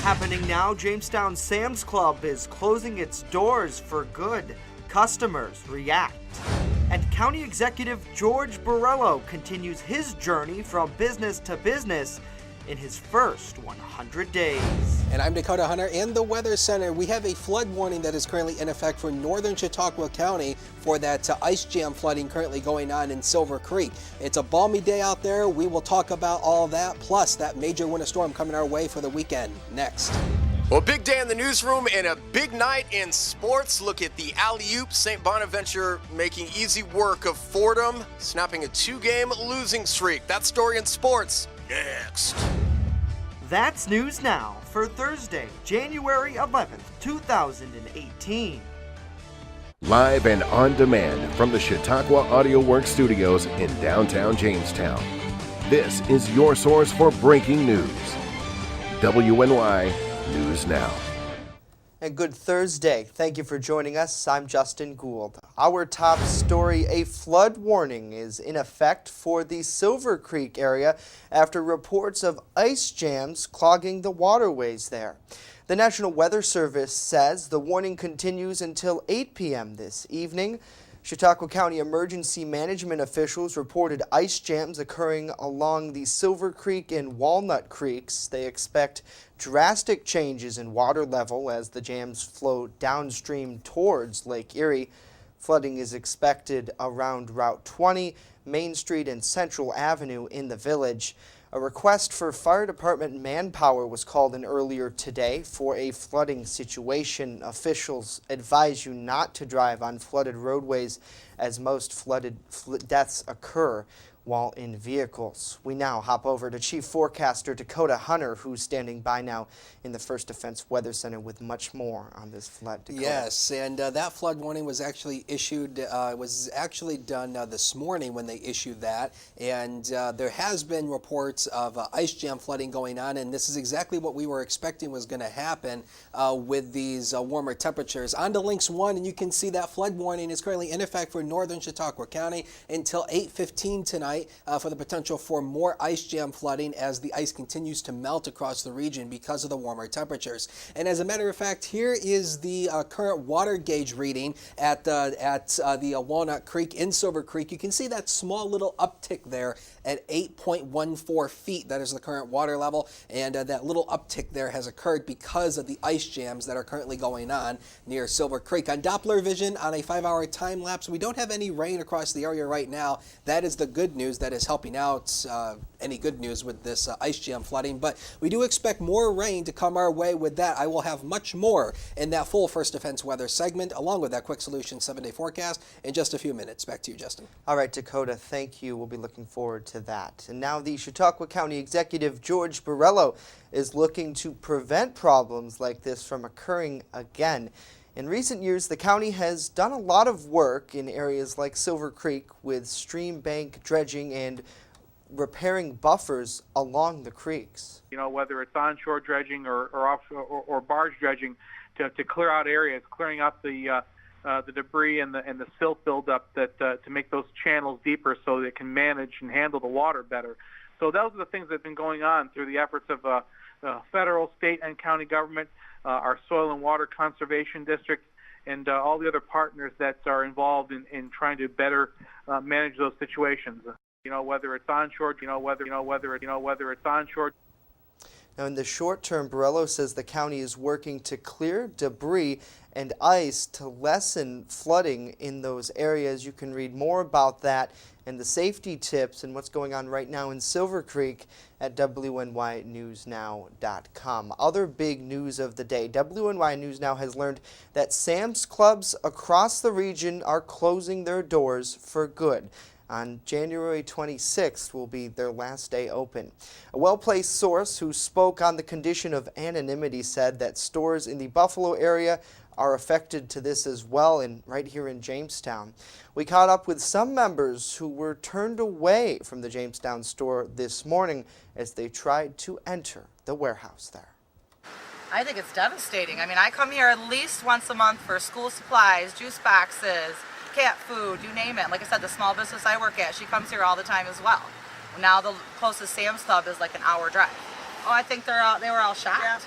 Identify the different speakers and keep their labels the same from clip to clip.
Speaker 1: Happening now, Jamestown Sam's Club is closing its doors for good. Customers react. And County Executive George Borrello continues his journey from business to business in his first 100 days.
Speaker 2: And I'm Dakota Hunter in the Weather Center. We have a flood warning that is currently in effect for northern Chautauqua County for that ice jam flooding currently going on in Silver Creek. It's a balmy day out there. We will talk about all of that, plus that major winter storm coming our way for the weekend. Next.
Speaker 3: Well, big day in the newsroom and a big night in sports. Look at the alley-oop. St. Bonaventure making easy work of Fordham, snapping a 2-game losing streak. That story in sports next.
Speaker 1: That's News Now for Thursday, January 11th, 2018.
Speaker 4: Live and on demand from the Chautauqua Audio Works studios in downtown Jamestown. This is your source for breaking news. WNY News Now.
Speaker 1: And good Thursday. Thank you for joining us. I'm Justin Gould. Our top story, a flood warning is in effect for the Silver Creek area after reports of ice jams clogging the waterways there. The National Weather Service says the warning continues until 8 p.m. this evening. Chautauqua County emergency management officials reported ice jams occurring along the Silver Creek and Walnut Creeks. They expect drastic changes in water level as the jams flow downstream towards Lake Erie. Flooding is expected around Route 20, Main Street, and Central Avenue in the village. A request for fire department manpower was called in earlier today for a flooding situation. Officials advise you not to drive on flooded roadways as most flooded deaths occur while in vehicles. We now hop over to Chief Forecaster Dakota Hunter, who's standing by now in the First Defense Weather Center with much more on this flood. Dakota.
Speaker 2: Yes, and that flood warning was actually issued, done this morning when they issued that, and there has been reports of ice jam flooding going on, and this is exactly what we were expecting was going to happen with these warmer temperatures. On to Lynx 1, and you can see that flood warning is currently in effect for northern Chautauqua County until 8:15 tonight. For the potential for more ice jam flooding as the ice continues to melt across the region because of the warmer temperatures. And as a matter of fact, here is the current water gauge reading at the Walnut Creek in Silver Creek. You can see that small little uptick there at 8.14 feet. That is the current water level, and that little uptick there has occurred because of the ice jams that are currently going on near Silver Creek. On Doppler vision on a 5-hour time lapse, we don't have any rain across the area right now. That is the good news that is helping out any good news with this ice jam flooding, but we do expect more rain to come our way with that. I will have much more in that full First Defense weather segment along with that quick solution 7-day forecast in just a few minutes. Back to you, Justin.
Speaker 1: All right, Dakota, thank you. We'll be looking forward to that. And now the Chautauqua County Executive George Borrello is looking to prevent problems like this from occurring again. In recent years, the county has done a lot of work in areas like Silver Creek with stream bank dredging and repairing buffers along the creeks.
Speaker 5: You know, whether it's onshore dredging or offshore or barge dredging to clear out areas, clearing out the debris and the silt buildup that to make those channels deeper so they can manage and handle the water better. So those are the things that have been going on through the efforts of federal, state, and county government, our Soil and Water Conservation District, and all the other partners that are involved in trying to better manage those situations. You know, whether it's onshore, whether it's onshore.
Speaker 1: Now, in the short term, Borrello says the county is working to clear debris and ice to lessen flooding in those areas. You can read more about that and the safety tips and what's going on right now in Silver Creek at WNYNewsNow.com. Other big news of the day. WNY News Now has learned that Sam's Clubs across the region are closing their doors for good. On January 26th will be their last day open. A well-placed source who spoke on the condition of anonymity said that stores in the Buffalo area are affected to this as well, and right here in Jamestown. We caught up with some members who were turned away from the Jamestown store this morning as they tried to enter the warehouse there.
Speaker 6: I think it's devastating. I mean, I come here at least once a month for school supplies, juice boxes, cat food, you name it. Like I said, the small business I work at, she comes here all the time as well. Now the closest Sam's Club is like an hour drive. Oh, I think they were all shocked.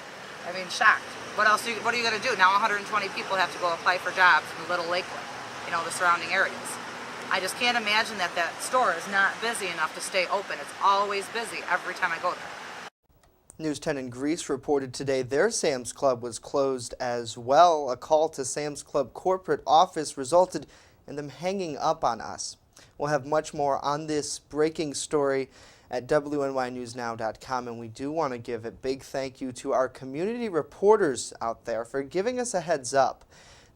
Speaker 6: I mean, shocked. What else? What are you going to do? Now 120 people have to go apply for jobs in Little Lakewood, you know, the surrounding areas. I just can't imagine that store is not busy enough to stay open. It's always busy every time I go there.
Speaker 1: News 10 in Greece reported today their Sam's Club was closed as well. A call to Sam's Club corporate office resulted in them hanging up on us. We'll have much more on this breaking story at WNYNewsNow.com, and we do want to give a big thank you to our community reporters out there for giving us a heads up.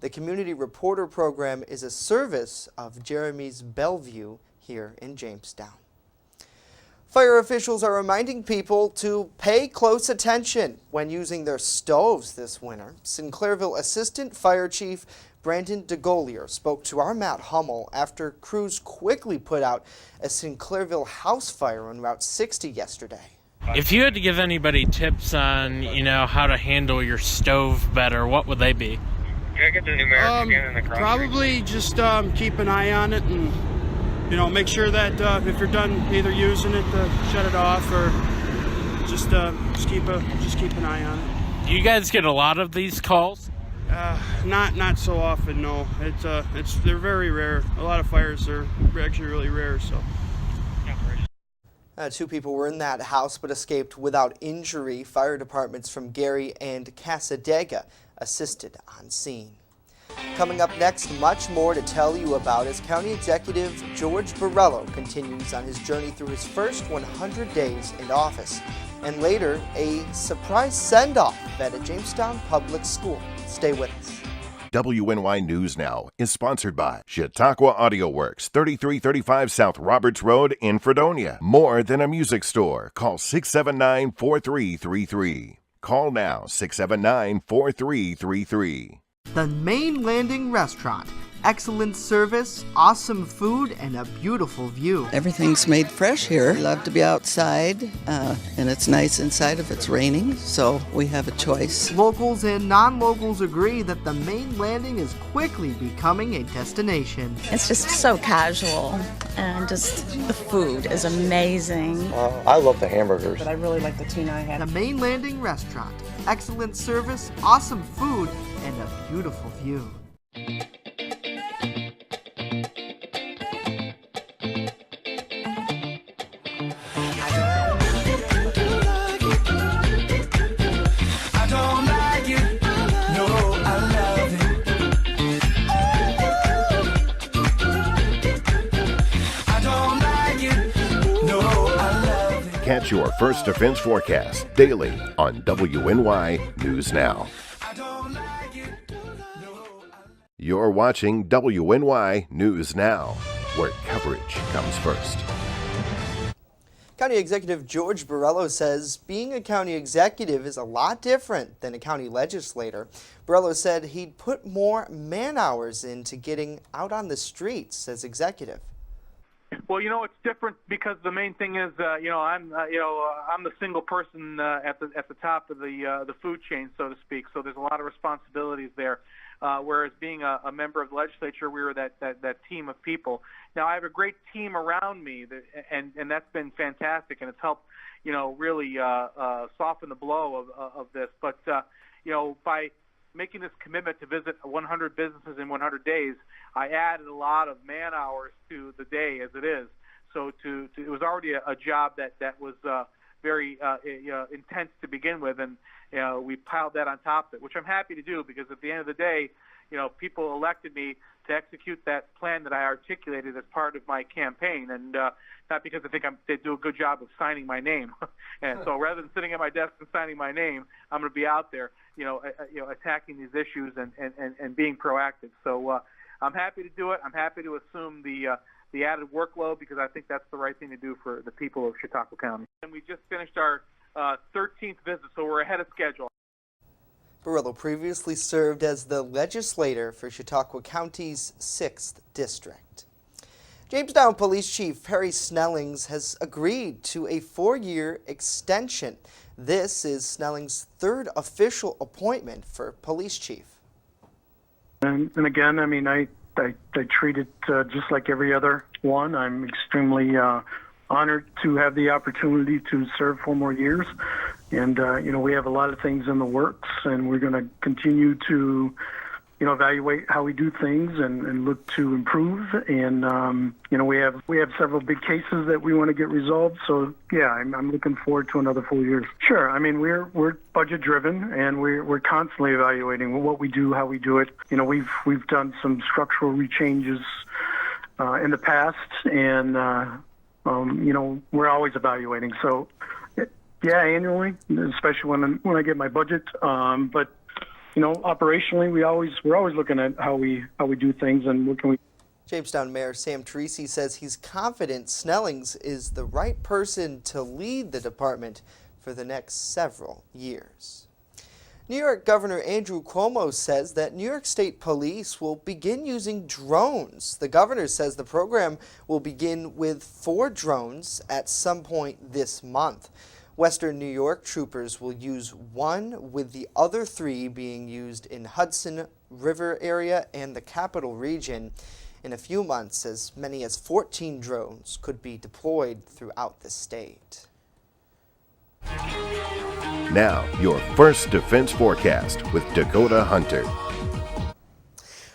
Speaker 1: The Community Reporter Program is a service of Jeremy's Bellevue here in Jamestown. Fire officials are reminding people to pay close attention when using their stoves this winter. Sinclairville Assistant Fire Chief Brandon DeGolier spoke to our Matt Hummel after crews quickly put out a Sinclairville house fire on Route 60 yesterday.
Speaker 7: If you had to give anybody tips on, how to handle your stove better, what would they be?
Speaker 8: Can I get the numeric again in the cross?
Speaker 9: Probably just keep an eye on it and, make sure that if you're done either using it, shut it off, or just keep an eye on it.
Speaker 7: Do you guys get a lot of these calls?
Speaker 9: Not so often, no. They're very rare. A lot of fires are actually really rare, so.
Speaker 1: Two people were in that house but escaped without injury. Fire departments from Gary and Casadega assisted on scene. Coming up next, much more to tell you about as County Executive George Borrello continues on his journey through his first 100 days in office. And later, a surprise send-off at a Jamestown Public School. Stay with us.
Speaker 4: WNY News Now is sponsored by Chautauqua Audio Works, 3335 South Roberts Road in Fredonia. More than a music store. Call 679-4333. Call now, 679-4333.
Speaker 1: The Main Landing Restaurant. Excellent service, awesome food, and a beautiful view.
Speaker 10: Everything's made fresh here. We love to be outside, and it's nice inside if it's raining, so we have a choice.
Speaker 1: Locals and non-locals agree that the Main Landing is quickly becoming a destination.
Speaker 11: It's just so casual, and just the food is amazing.
Speaker 8: I love the hamburgers.
Speaker 12: But I really like the tuna I had.
Speaker 1: The Main Landing Restaurant. Excellent service, awesome food, and a beautiful view.
Speaker 4: Catch your first offense forecast daily on WNY News Now. You're watching WNY News Now, where coverage comes first.
Speaker 1: County Executive George Borrello says being a county executive is a lot different than a county legislator. Borrello said he'd put more man-hours into getting out on the streets as executive.
Speaker 5: Well, it's different because the main thing is, I'm the single person at the top of the food chain, so to speak. So there's a lot of responsibilities there. Whereas being a member of the legislature, we were that team of people. Now I have a great team around me, and that's been fantastic, and it's helped, really soften the blow of this. But by making this commitment to visit 100 businesses in 100 days, I added a lot of man hours to the day as it is. So it was already a job that was very intense to begin with, and we piled that on top of it, which I'm happy to do because at the end of the day, people elected me to execute that plan that I articulated as part of my campaign, and not because I think they do a good job of signing my name. And so rather than sitting at my desk and signing my name, I'm going to be out there, attacking these issues and being proactive. So I'm happy to do it. I'm happy to assume the added workload because I think that's the right thing to do for the people of Chautauqua County. And we just finished our 13th visit, so we're ahead of schedule.
Speaker 1: Borrello previously served as the legislator for Chautauqua County's 6th District. Jamestown Police Chief Harry Snellings has agreed to a 4-year extension. This is Snellings' 3rd official appointment for police chief.
Speaker 13: And again, I treat it just like every other one. I'm extremely honored to have the opportunity to serve 4 more years. And, we have a lot of things in the works, and we're going to continue to, evaluate how we do things and look to improve. And, we have several big cases that we want to get resolved. So, yeah, I'm looking forward to another 4 years. Sure. I mean, we're budget driven, and we're constantly evaluating what we do, how we do it. We've done some structural rechanges in the past, and, we're always evaluating. So, yeah, annually, especially when I get my budget. But operationally, we're always looking at how we do things and what can we.
Speaker 1: Jamestown Mayor Sam Teresi says he's confident Snellings is the right person to lead the department for the next several years. New York Governor Andrew Cuomo says that New York State Police will begin using drones. The governor says the program will begin with 4 drones at some point this month. Western New York troopers will use 1, with the other 3 being used in Hudson River area and the Capital Region. In a few months, as many as 14 drones could be deployed throughout the state.
Speaker 4: Now, your first defense forecast with Dakota Hunter.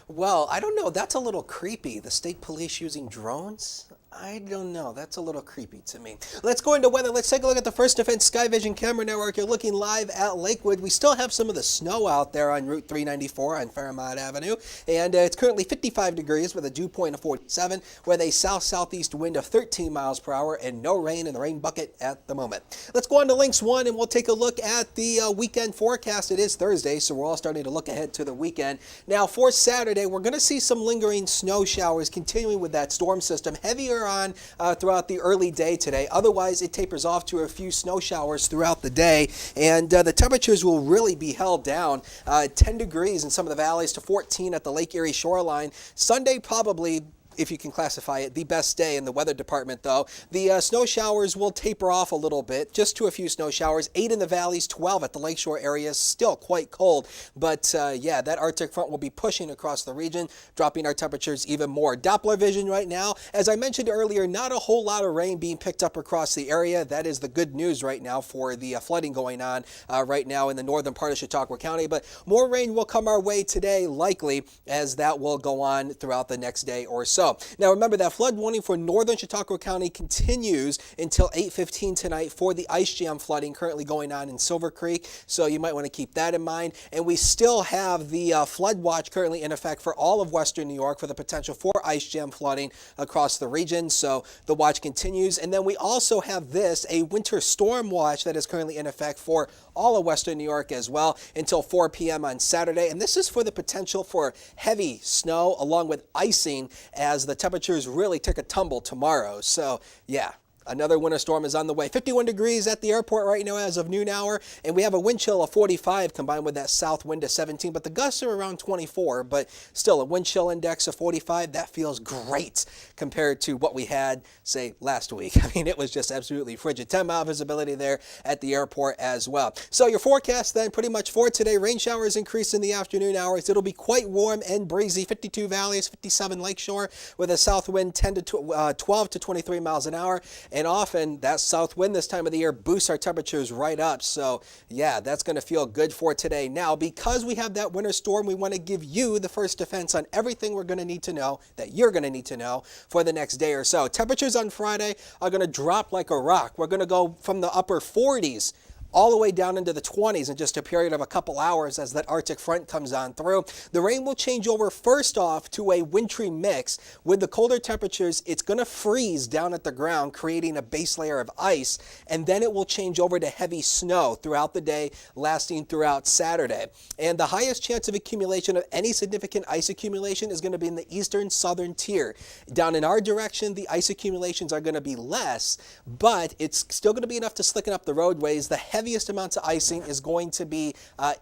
Speaker 2: Well, I don't know. That's a little creepy. The state police using drones? I don't know. That's a little creepy to me. Let's go into weather. Let's take a look at the First Defense Sky Vision Camera Network. You're looking live at Lakewood. We still have some of the snow out there on Route 394 on Fairmont Avenue. And it's currently 55 degrees with a dew point of 47 with a south-southeast wind of 13 miles per hour and no rain in the rain bucket at the moment. Let's go on to Lynx 1 and we'll take a look at the weekend forecast. It is Thursday, so we're all starting to look ahead to the weekend. Now, for Saturday, we're going to see some lingering snow showers continuing with that storm system. Heavier on throughout the early day today. Otherwise, it tapers off to a few snow showers throughout the day, and the temperatures will really be held down. 10 degrees in some of the valleys to 14 at the Lake Erie shoreline. Sunday, probably, if you can classify it, the best day in the weather department, though. The snow showers will taper off a little bit, just to a few snow showers. 8 in the valleys, 12 at the lakeshore areas. Still quite cold, but yeah, that Arctic front will be pushing across the region, dropping our temperatures even more. Doppler vision right now, as I mentioned earlier, not a whole lot of rain being picked up across the area. That is the good news right now for the flooding going on right now in the northern part of Chautauqua County, but more rain will come our way today, likely, as that will go on throughout the next day or so. Now remember, that flood warning for northern Chautauqua County continues until 8:15 tonight for the ice jam flooding currently going on in Silver Creek, so you might want to keep that in mind. And we still have the flood watch currently in effect for all of western New York for the potential for ice jam flooding across the region, so the watch continues. And then we also have a winter storm watch that is currently in effect for all of western New York as well until 4 p.m. on Saturday. And this is for the potential for heavy snow along with icing as the temperatures really take a tumble tomorrow. So yeah, another winter storm is on the way. 51 degrees at the airport right now as of noon hour, and we have a wind chill of 45 combined with that south wind of 17, but the gusts are around 24, but still a wind chill index of 45. That feels great compared to what we had, say, last week. I mean, it was just absolutely frigid. 10-mile visibility there at the airport as well. So your forecast then pretty much for today, rain showers increase in the afternoon hours. It'll be quite warm and breezy, 52 valleys, 57 lakeshore with a south wind 12 to 23 miles an hour. And often that south wind this time of the year boosts our temperatures right up. So yeah, that's going to feel good for today. Now, because we have that winter storm, we want to give you the first defense on everything we're going to need to know, that you're going to need to know for the next day or so. Temperatures on Friday are going to drop like a rock. We're going to go from the upper 40s all the way down into the 20s in just a period of a couple hours as that Arctic front comes on through. The rain will change over first off to a wintry mix. With the colder temperatures, it's going to freeze down at the ground, creating a base layer of ice, and then it will change over to heavy snow throughout the day, lasting throughout Saturday. And the highest chance of accumulation of any significant ice accumulation is going to be in the eastern southern tier. Down in our direction, the ice accumulations are going to be less, but it's still going to be enough to slicken up the roadways. The heaviest amounts of icing is going to be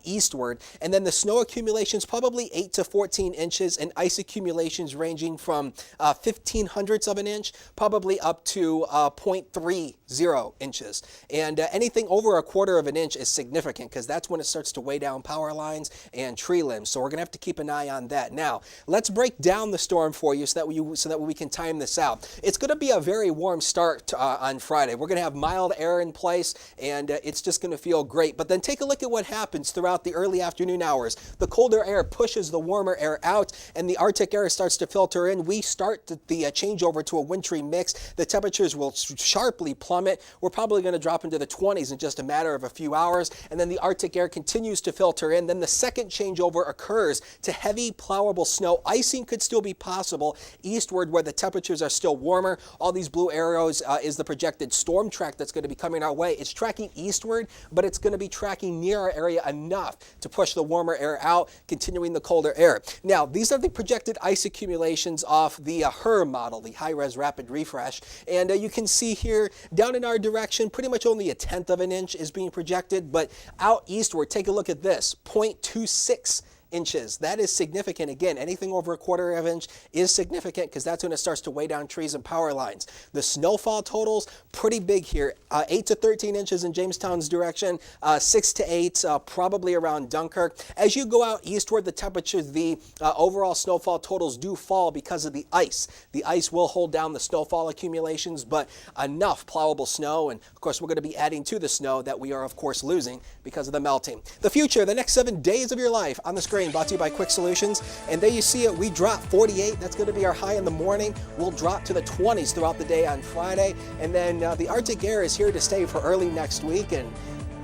Speaker 2: eastward. And then the snow accumulations, probably 8 to 14 inches, and ice accumulations ranging from 0.15 of an inch, probably up to 0.30 inches. And anything over 1/4 of an inch is significant because that's when it starts to weigh down power lines and tree limbs. So we're going to have to keep an eye on that. Now, let's break down the storm for you so that we can time this out. It's going to be a very warm start on Friday. We're going to have mild air in place, and it's just going to feel great. But then take a look at what happens throughout the early afternoon hours. The colder air pushes the warmer air out, and the Arctic air starts to filter in. We start the changeover to a wintry mix. The temperatures will sharply plummet. We're probably going to drop into the 20s in just a matter of a few hours, and then the Arctic air continues to filter in. Then the second changeover occurs to heavy plowable snow. Icing could still be possible eastward where the temperatures are still warmer. All these blue arrows is the projected storm track that's going to be coming our way. It's tracking eastward, but it's going to be tracking near our area enough to push the warmer air out, continuing the colder air. Now, these are the projected ice accumulations off the HRRR model, the high-res rapid refresh. And you can see here down in our direction, pretty much only 1/10 of an inch is being projected, but out eastward, take a look at this, 0.26 inches. That is significant. Again, anything over 1/4 of an inch is significant because that's when it starts to weigh down trees and power lines. The snowfall totals, pretty big here. 8 to 13 inches in Jamestown's direction, 6 to 8 probably around Dunkirk. As you go out eastward, the temperatures, the overall snowfall totals do fall because of the ice. The ice will hold down the snowfall accumulations, but enough plowable snow, and of course we're going to be adding to the snow that we are of course losing because of the melting. The future, the next 7 days of your life on the screen, brought to you by Quick Solutions. And there you see it, we drop 48. That's going to be our high in the morning. We'll drop to the 20s throughout the day on Friday. And then the Arctic air is here to stay for early next week. And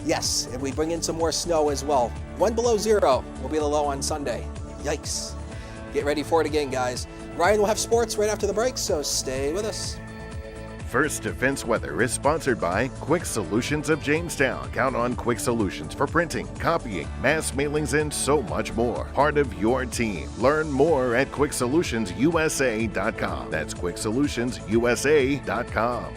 Speaker 2: yes, if we bring in some more snow as well. 1 below 0 will be the low on Sunday. Yikes. Get ready for it again, guys. Ryan will have sports right after the break, so stay with us.
Speaker 4: First Defense Weather is sponsored by Quick Solutions of Jamestown. Count on Quick Solutions for printing, copying, mass mailings, and so much more. Part of your team. Learn more at QuickSolutionsUSA.com. That's QuickSolutionsUSA.com.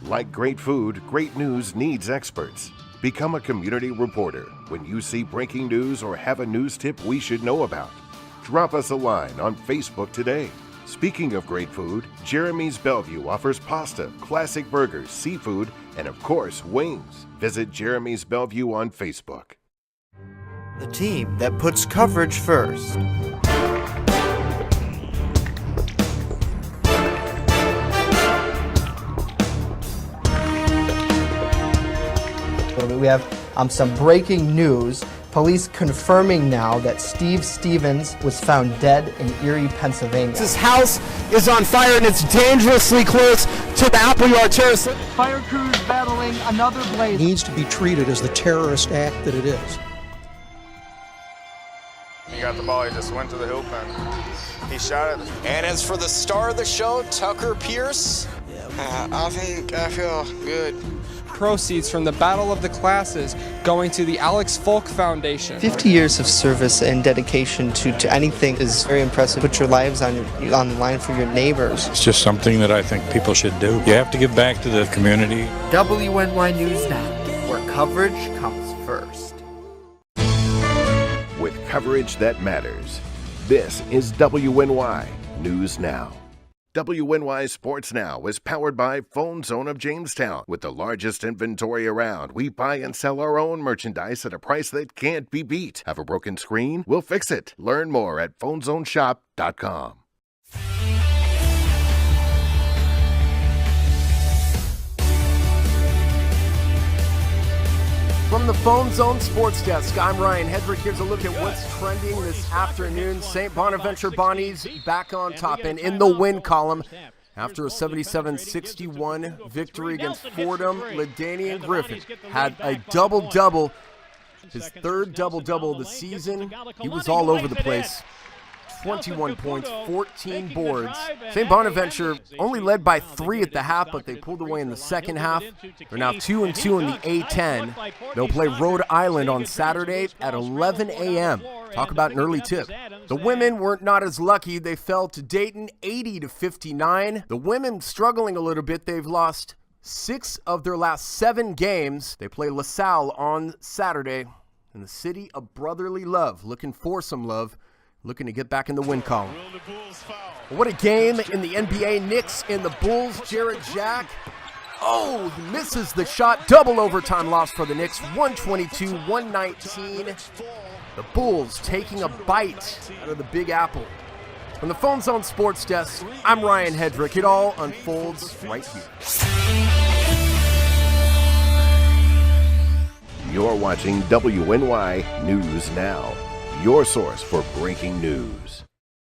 Speaker 4: Like great food, great news needs experts. Become a community reporter. When you see breaking news or have a news tip we should know about, drop us a line on Facebook today. Speaking of great food, Jeremy's Bellevue offers pasta, classic burgers, seafood, and of course, wings. Visit Jeremy's Bellevue on Facebook.
Speaker 1: The team that puts coverage first. We have some breaking news. Police confirming now that Steve Stevens was found dead in Erie, Pennsylvania.
Speaker 12: His house is on fire and it's dangerously close to the Appleyard Terrace.
Speaker 1: Fire crews battling another blaze.
Speaker 14: It needs to be treated as the terrorist act that it is.
Speaker 8: He got the ball, he just went to the hoop and he shot it.
Speaker 3: And as for the star of the show, Tucker Pierce.
Speaker 12: I feel good.
Speaker 15: Proceeds from the Battle of the Classes going to the Alex Folk Foundation.
Speaker 1: 50 years of service and dedication to anything is very impressive. Put your lives on the line for your neighbors.
Speaker 16: It's just something that I think people should do. You have to give back to the community.
Speaker 1: WNY News Now, where coverage comes first.
Speaker 4: With coverage that matters, this is WNY News Now. WNY Sports Now is powered by Phone Zone of Jamestown. With the largest inventory around, we buy and sell our own merchandise at a price that can't be beat. Have a broken screen? We'll fix it. Learn more at PhoneZoneShop.com.
Speaker 3: From the Phone Zone Sports Desk, I'm Ryan Hedrick. Here's a look at what's trending this afternoon. St. Bonaventure Bonnies back on top and in the win column after a 77-61 victory against Fordham. LaDainian Griffin had a double-double, his third double-double of the season. He was all over the place. 21 points, 14 boards. St. Bonaventure only led by 3 at the half, but they pulled away in the second half. They're now 2-2 in the A-10. They'll play Rhode Island on Saturday at 11 a.m. Talk about an early tip. The women weren't not as lucky. They fell to Dayton 80-59. The women struggling a little bit. They've lost
Speaker 17: 6 of their last 7 games. They play LaSalle on Saturday in the city of brotherly love, looking for some love, looking to get back in the win column. What a game in the NBA. Knicks and the Bulls. Jarrett Jack. Oh, he misses the shot. Double overtime loss for the Knicks, 122-119. The Bulls taking a bite out of the Big Apple. From the Phone Zone Sports Desk, I'm Ryan Hedrick. It all unfolds right here.
Speaker 4: You're watching WNY News Now, your source for breaking news.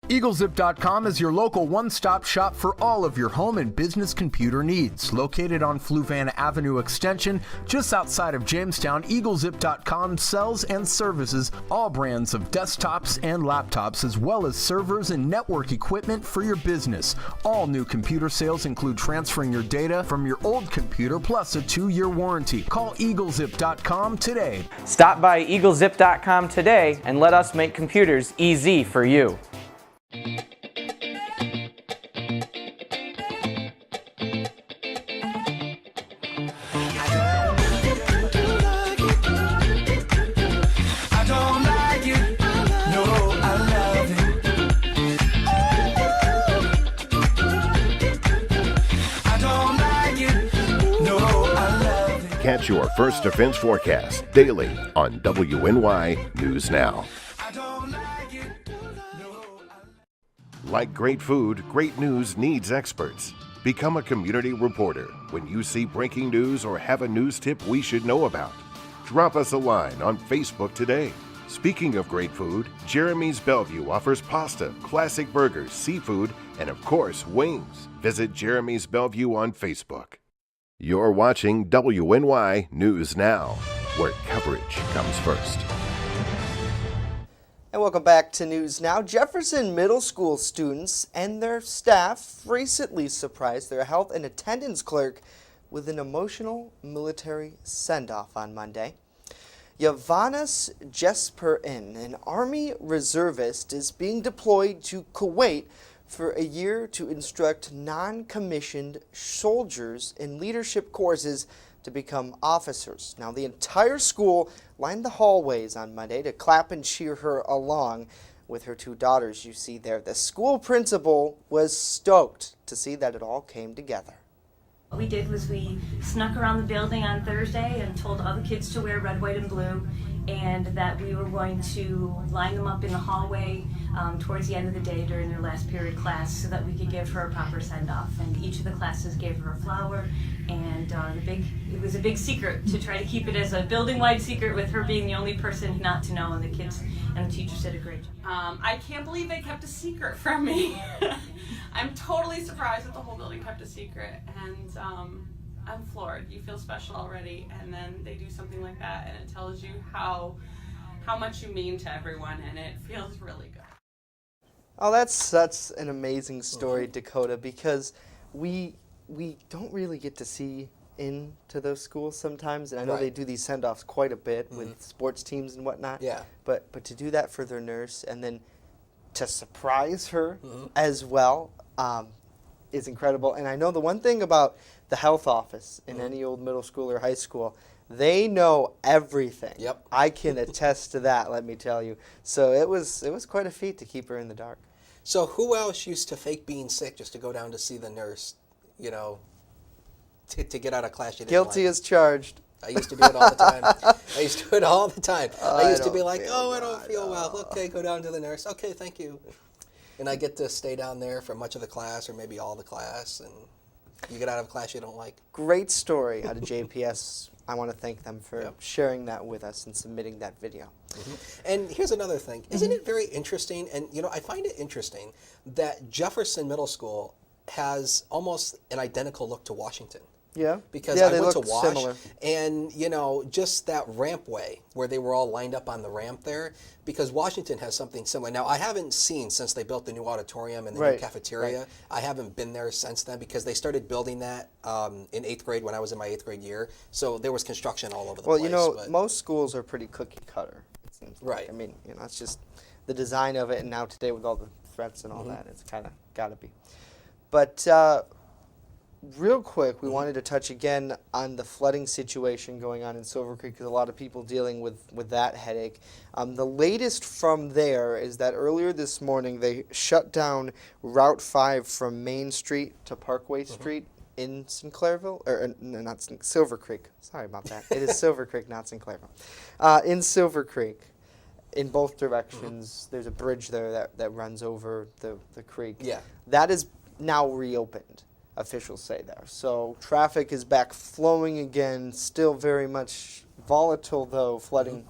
Speaker 12: EagleZip.com is your local one-stop shop for all of your home and business computer needs. Located on Fluvanna Avenue Extension, just outside of Jamestown, EagleZip.com sells and services all brands of desktops and laptops, as well as servers and network equipment for your business. All new computer sales include transferring your data from your old computer, plus a 2-year warranty. Call EagleZip.com today.
Speaker 18: Stop by EagleZip.com today and let us make computers easy for you.
Speaker 4: Catch your First Defense forecast daily on WNY News Now. Like great food, great news needs experts. Become a community reporter when you see breaking news or have a news tip we should know about. Drop us a line on Facebook today. Speaking of great food, Jeremy's Bellevue offers pasta, classic burgers, seafood, and of course, wings. Visit Jeremy's Bellevue on Facebook. You're watching WNY News Now, where coverage comes first.
Speaker 1: And welcome back to News Now. Jefferson Middle School students and their staff recently surprised their health and attendance clerk with an emotional military send-off on Monday. Yavanas Jesperin, an Army reservist, is being deployed to Kuwait for a year to instruct non-commissioned soldiers in leadership courses to become officers. Now, the entire school lined the hallways on Monday to clap and cheer her along with her 2 daughters you see there. The school principal was stoked to see that it all came together.
Speaker 19: What we did was we snuck around the building on Thursday and told all the kids to wear red, white, and blue, and that we were going to line them up in the hallway towards the end of the day during their last period class so that we could give her a proper send-off. And each of the classes gave her a flower, and it was a big secret to try to keep it as a building-wide secret, with her being the only person not to know, and the kids and the teachers did a great job.
Speaker 20: I can't believe they kept a secret from me. I'm totally surprised that the whole building kept a secret, and I'm floored. You feel special already, and then they do something like that, and it tells you how much you mean to everyone, and it feels really good.
Speaker 1: Oh, that's an amazing story, Dakota, because we don't really get to see into those schools sometimes, and I know they do these send-offs quite a bit with sports teams and whatnot.
Speaker 2: Yeah.
Speaker 1: But to do that for their nurse and then to surprise her as well is incredible. And I know the one thing about the health office in any old middle school or high school, they know everything.
Speaker 2: Yep.
Speaker 1: I can attest to that, let me tell you. So it was quite a feat to keep her in the dark.
Speaker 2: So who else used to fake being sick just to go down to see the nurse, to get out of class you didn't
Speaker 1: Guilty
Speaker 2: like?
Speaker 1: as charged.
Speaker 2: I used to do it all the time. I used to do it all the time. I used to be like, I don't feel well. Okay, go down to the nurse. Okay, thank you. And I get to stay down there for much of the class or maybe all the class, and you get out of class you don't like.
Speaker 1: Great story out of JPS. I want to thank them for sharing that with us and submitting that video.
Speaker 2: And here's another thing. Isn't it very interesting? And, I find it interesting that Jefferson Middle School has almost an identical look to Washington.
Speaker 1: Yeah.
Speaker 2: Because
Speaker 1: yeah,
Speaker 2: I went to
Speaker 1: look
Speaker 2: Wash,
Speaker 1: similar.
Speaker 2: and just that rampway where they were all lined up on the ramp there, because Washington has something similar. Now, I haven't seen since they built the new auditorium and the new cafeteria. Right. I haven't been there since then because they started building that in 8th grade when I was in my 8th grade year. So there was construction all over the place.
Speaker 1: Well, most schools are pretty cookie cutter, it seems like.
Speaker 2: Right.
Speaker 1: I mean, it's just the design of it, and now today with all the threats and all that, it's kind of got to be. But real quick, we wanted to touch again on the flooding situation going on in Silver Creek because a lot of people dealing with that headache. The latest from there is that earlier this morning they shut down Route 5 from Main Street to Parkway Street in Sinclairville, or no, not Silver Creek. Sorry about that. It is Silver Creek, not Sinclairville. In Silver Creek, in both directions, there's a bridge there that runs over the creek.
Speaker 2: Yeah.
Speaker 1: That is now reopened, officials say there. So traffic is back flowing again, still very much volatile though, flooding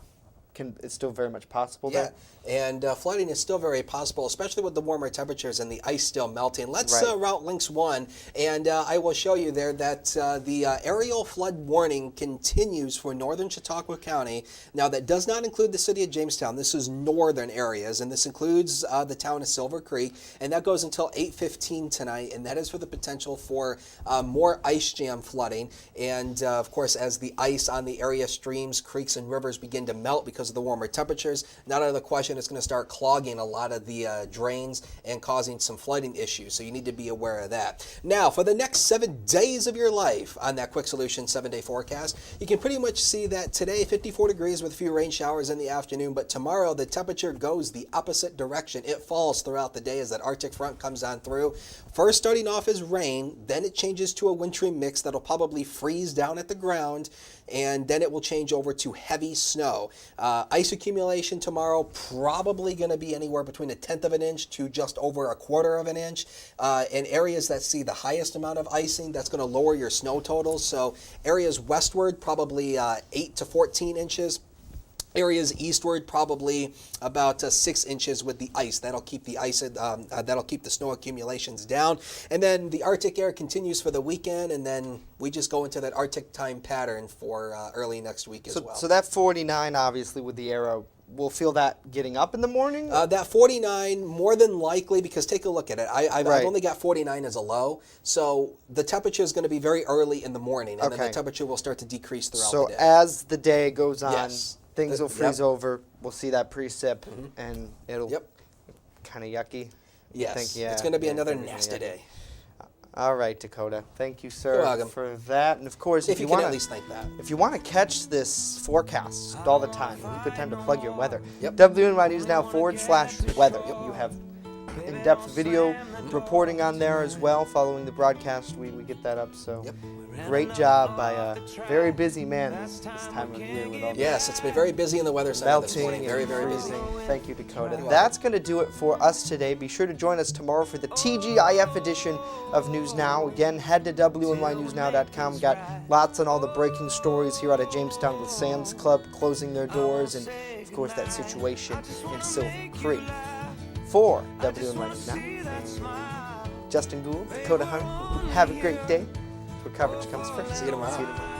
Speaker 1: is still very much possible there.
Speaker 2: And flooding is still very possible, especially with the warmer temperatures and the ice still melting. Let's route links 1, and I will show you there that the aerial flood warning continues for northern Chautauqua County. Now, that does not include the city of Jamestown. This is northern areas, and this includes the town of Silver Creek, and that goes until 8:15 tonight, and that is for the potential for more ice jam flooding. And, of course, as the ice on the area streams, creeks, and rivers begin to melt because of the warmer temperatures, not out of the question it's going to start clogging a lot of the drains and causing some flooding issues. So you need to be aware of that. Now, for the next 7 days of your life on that Quick Solution 7-day forecast, you can pretty much see that today 54 degrees with a few rain showers in the afternoon, but tomorrow the temperature goes the opposite direction. It falls throughout the day as that Arctic front comes on through. First starting off as rain, then it changes to a wintry mix that'll probably freeze down at the ground, and then it will change over to heavy snow. Ice accumulation tomorrow probably going to be anywhere between 1/10 of an inch to just over 1/4 of an inch. In areas that see the highest amount of icing, that's going to lower your snow totals. So areas westward, probably 8 to 14 inches. Areas eastward, probably about 6 inches with the ice. That'll keep the ice. That'll keep the snow accumulations down. And then the Arctic air continues for the weekend, and then we just go into that Arctic time pattern for early next week as well.
Speaker 1: So that 49, obviously, with the arrow, we'll feel that getting up in the morning?
Speaker 2: That 49, more than likely, because take a look at it. I've only got 49 as a low, so the temperature is going to be very early in the morning, and then the temperature will start to decrease throughout the day.
Speaker 1: So as the day goes on, things will freeze over. We'll see that precip, and it'll kind of yucky.
Speaker 2: Yes, it's going to be another nasty day.
Speaker 1: All right, Dakota. Thank you, sir,
Speaker 2: You're welcome.
Speaker 1: for that. And of course,
Speaker 2: if you
Speaker 1: want
Speaker 2: can at least think that.
Speaker 1: If you want to catch this forecast all the time, good time to plug your weather. WNY News Now /weather. You have in-depth video reporting on there as well. Following the broadcast, we get that up. So great job by a very busy man this time of year with all
Speaker 2: it's been very busy in the weather center this morning.
Speaker 1: melting
Speaker 2: Very,
Speaker 1: and
Speaker 2: very
Speaker 1: freezing.
Speaker 2: busy.
Speaker 1: Thank you, Dakota. That's going to do it for us today. Be sure to join us tomorrow for the TGIF edition of News Now. Again, head to WNYNewsNow.com. Got lots on all the breaking stories here out of Jamestown with Sam's Club closing their doors and, of course, that situation in Silver Creek. For WNY News Now, Justin Gould, Dakota Hunt, have a great day. Where coverage comes first.
Speaker 2: See you tomorrow.